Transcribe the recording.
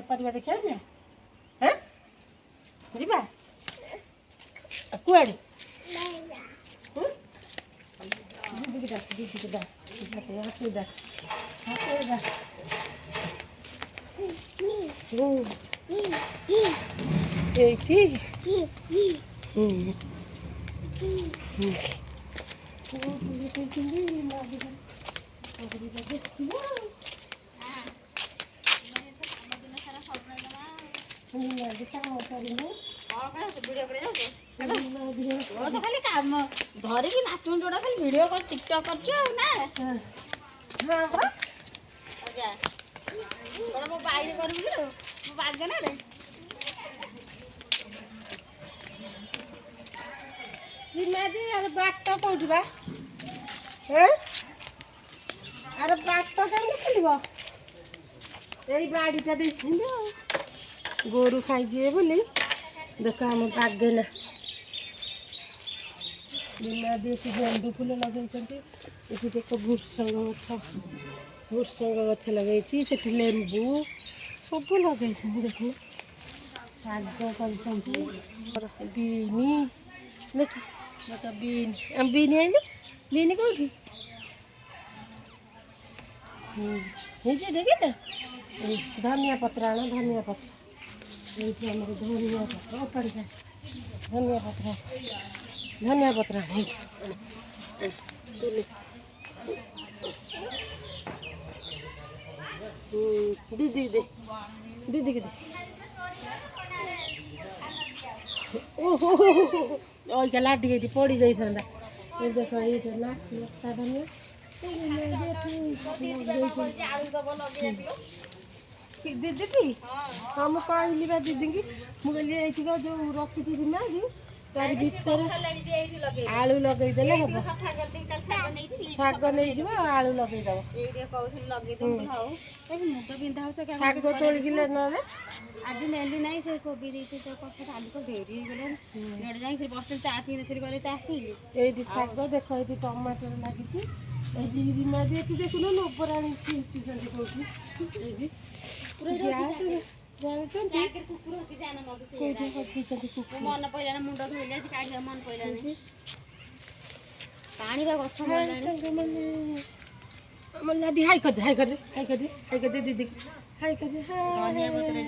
ପରିବା ଦେଖିବା ନା ହଁ ଯିବା କୁଆଡ଼େ ଦିଦିକି ଡାକ ଦିଦିକି ଡାକ ହାତକୁ ଡାକ ହାତକୁ ଡାକ ଏଇଠି ଖାଲି କାମ ଧରିକି ନାଚୁଣି ଯୋଉଟା ଖାଲି ଭିଡ଼ିଓ କରି ଟିକଟକ୍ କରୁଛୁ ଆଉ ନା ମୋ ବାଇରେ କରିବୁ ମୋ ବାଗେନାରେ ବାଟ କୋଉଠି ବା ଆରେ ବାଟ କେମିତି ଖୋଲିବ ଏଇ ବାଡ଼ିଟା ଦେଇଛନ୍ତି ଆଉ ଗୋରୁ ଖାଇଯିବେ ବୋଲି ଦେଖ ଆମ ବାଗେନା ବିନାଦି ଏଠି ଗେଣ୍ଡୁ ଫୁଲ ଲଗେଇଛନ୍ତି ଏଠି ଦେଖ ଭୃସଙ୍ଗ ଗଛ ଲଗେଇଛି ସେଠି ଲେମ୍ବୁ ସବୁ ଲଗେଇଛନ୍ତି ଦେଖୁନ ଶାଗ କରିଛନ୍ତି ବିନି ଦେଖ ଦେଖ ବିନି ବିନି ଆଇଲୁ ବିନି କୋଉଠି ହେଇଛି ଦେଖି ତ ଧନିଆ ପତ୍ର ଆଣ ଧନିଆ ପତ୍ର ଏଇଠି ଆମର ଧନିଆ ପତ୍ର ଓପାଡ଼ିକା ଧନିଆ ପତ୍ର ହେଇଛି ଦିଦି ଦେ ଦିଦିକି ଦେ ଓହୋ ଅଇକା ଲାଟିକି ଏଇଠି ପଡ଼ି ଯାଇଥାନ୍ତା ଏ ଦେଖ ଏଇଟା ଲତା ଧନିଆ ଦିଦି କି ହଁ ମୁଁ କହିଲି ବା ଦିଦିକି ମୁଁ କହିଲି ଏଇଠିକା ଯେଉଁ ରଖିଥିଲି ନା କି ତାରି ଭିତରେ ଆଳୁ ଲଗେଇଦେଲେ ହବ ଶାଗ ନେଇଯିବ ଆଳୁ ଲଗେଇଦବ ଶାଗ ତୋଳିକିଲେ ନହେଲେ ଆଜି ନେଲି ନାହିଁ ସେ କୋବି ଦେଇଛି ଆଜି ତ ଡେରି ହେଇଗଲାଣି ଇଆଡ଼େ ଯାଇ ସେ ବସିଲି ଚା ପିଇନଥିଲି କରି ଚା ପିଇଲି ଏଇଠି ଶାଗ ଦେଖ ଏଇଠି ଟମାଟର ଲାଗିଛି ଏଇଠି ରିମାଦି ଏଠି ଦେଖୁନ ନୋବରାଣୀ ଛିଞ୍ଚିଛନ୍ତି କୋଉଠି ଏଇଠି ମନେ ପଇଲାନି ମୁଣ୍ଡ ଧୋଇଲେ କାଢିବା ମନେ ପଇଲାନି ପାଣି ବା ଗଛ ହାଇ କରିଦେ ଦିଦି ହାଇ କରିଦେ